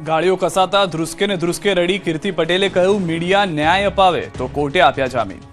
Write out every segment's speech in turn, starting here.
ગાળીઓ કસાતા ધ્રુસકે ને ધ્રુસકે રડી કીર્તિ પટેલે કહ્યું મીડિયા ન્યાય અપાવે તો કોર્ટે આપ્યા જામીન।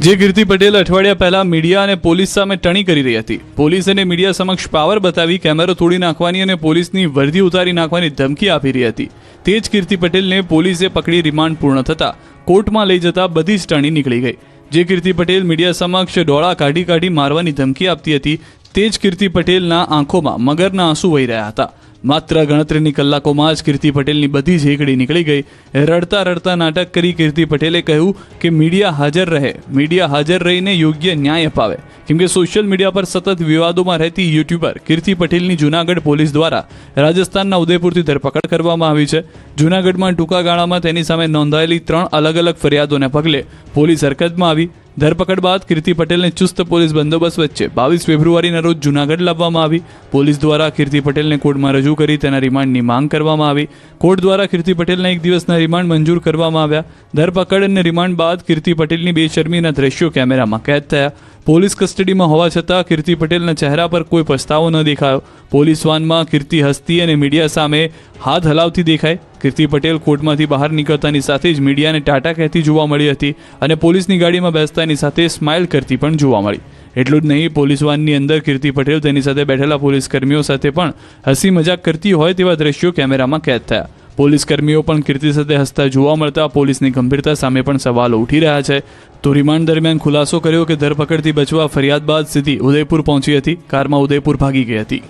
જે કીર્તિ પટેલ અઠવાડિયા પહેલા મીડિયા અને પોલીસ સામે ટણી કરી રહી હતી, પોલીસ અને મીડિયા સમક્ષ પાવર બતાવી કેમેરો તોડી નાખવાની અને પોલીસની વર્દી ઉતારી નાખવાની ધમકી આપી રહી હતી, તે જ કીર્તિ પટેલને પોલીસે પકડી રિમાન્ડ પૂર્ણ થતા કોર્ટમાં લઈ જતા બધી જ ટણી નીકળી ગઈ। જે કીર્તિ પટેલ મીડિયા સમક્ષ ડોળા કાઢી કાઢી મારવાની ધમકી આપતી હતી, તે જ કીર્તિ પટેલના આંખોમાં મગરના આંસુ વહી રહ્યા હતા। માત્ર ગણતરીની કલાકોમાં જ કીર્તિ પટેલની બધી જ એકડી નીકળી ગઈ। રડતા રડતા નાટક કરી કીર્તિ પટેલે કહ્યું કે મીડિયા હાજર રહે, મીડિયા હાજર રહીને યોગ્ય ન્યાય અપાવે, કેમ કે સોશિયલ મીડિયા પર સતત વિવાદોમાં રહેતી યુટ્યુબર કીર્તિ પટેલની જૂનાગઢ પોલીસ દ્વારા રાજસ્થાનના ઉદયપુરથી ધરપકડ કરવામાં આવી છે। જૂનાગઢમાં ટૂંકા ગાળામાં તેની સામે નોંધાયેલી 3 અલગ અલગ ફરિયાદોને પગલે પોલીસ હરકતમાં આવી। ધરપકડ બાદ કીર્તિ પટેલને ચુસ્ત પોલીસ બંદોબસ્ત વચ્ચે 22 ફેબ્રુઆરીના રોજ જૂનાગઢ લાવવામાં આવી। પોલીસ દ્વારા કીર્તિ પટેલને કોર્ટમાં રજૂ કરી તેના રિમાન્ડની માંગ કરવામાં આવી। કોર્ટ દ્વારા કીર્તિ પટેલના 1 દિવસના રિમાન્ડ મંજૂર કરવામાં આવ્યા। ધરપકડ અને રિમાન્ડ બાદ કીર્તિ પટેલની બેશરમીના દ્રશ્યો કેમેરામાં કેદ થયા। પોલીસ કસ્ટડીમાં હોવા છતાં કીર્તિ પટેલના ચહેરા પર કોઈ પસ્તાવો ન દેખાયો। પોલીસ વાનમાં કીર્તિ હસતી અને મીડિયા સામે હાથ હલાવતી દેખાઈ। કીર્તિ પટેલ કોર્ટમાંથી બહાર નીકળતાની સાથે જ મીડિયાને ટાટા કહેતી જોવા મળી હતી અને પોલીસની ગાડીમાં બેસતાની સાથે સ્માઇલ કરતી પણ જોવા મળી। એટલું જ નહીં, પોલીસ વાનની અંદર કીર્તિ પટેલ તેની સાથે બેઠેલા પોલીસ કર્મીઓ સાથે પણ હસી મજાક કરતી હોય તેવા દ્રશ્યો કેમેરામાં કેદ થયા। પોલીસ કર્મીઓ પણ કીર્તિ સાથે હસતા જોવા મળતા પોલીસની ગંભીરતા સામે પણ સવાલો ઉઠી રહ્યા છે। તો રિમાન્ડ દરમિયાન ખુલાસો કર્યો કે ધરપકડથી બચવા ફરિયાદ બાદ સીધી ઉદયપુર પહોંચી હતી, કારમાં ઉદયપુર ભાગી ગઈ હતી।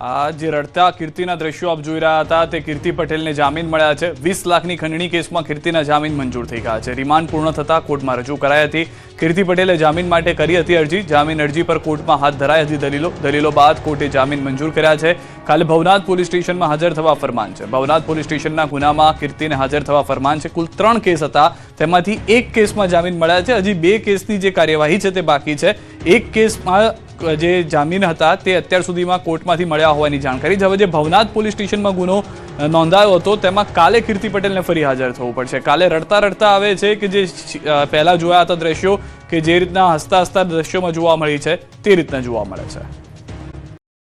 આ જે રડતા કીર્તિના દ્રશ્યો આપ જોઈ રહ્યા હતા તે કીર્તિ પટેલને જામીન મળ્યા છે। 20 લાખની ખંડણી કેસમાં કીર્તિના જામીન મંજૂર થઈ ગયા છે। રિમાન્ડ પૂર્ણ થતા કોર્ટમાં રજૂ કરાઈ હતી। કીર્તિ પટેલે જામીન માટે કરી હતી અરજી। જામીન અરજી પર કોર્ટમાં હાથ ધરાઈ હતી દલીલો બાદ કોર્ટે જામીન મંજૂર કર્યા છે। કાલે ભવનાથ પોલીસ સ્ટેશનમાં હાજર થવા ફરમાન છે। ભવનાથ પોલીસ સ્ટેશનના ગુનામાં કીર્તિને હાજર થવા ફરમાન છે। કુલ 3 કેસ હતા, તેમાંથી 1 કેસમાં જામીન મળ્યા છે। હજી 2 કેસની જે કાર્યવાહી છે તે બાકી છે। 1 કેસમાં જે જામીન હતા તે અત્યાર સુધીમાં કોર્ટમાંથી મળ્યા હોવાની જાણકારી। હવે જે ભવનાથ પોલીસ સ્ટેશનમાં ગુનો નોંધાયો હતો તેમાં કાલે કીર્તિ પટેલને ફરી હાજર થવું પડશે। કાલે રડતા રડતા આવે છે કે જે પહેલા જોયા હતા દ્રશ્યો કે જે રીતના હસતા હસતા દ્રશ્યોમાં જોવા મળી છે તે રીતના જોવા મળે છે।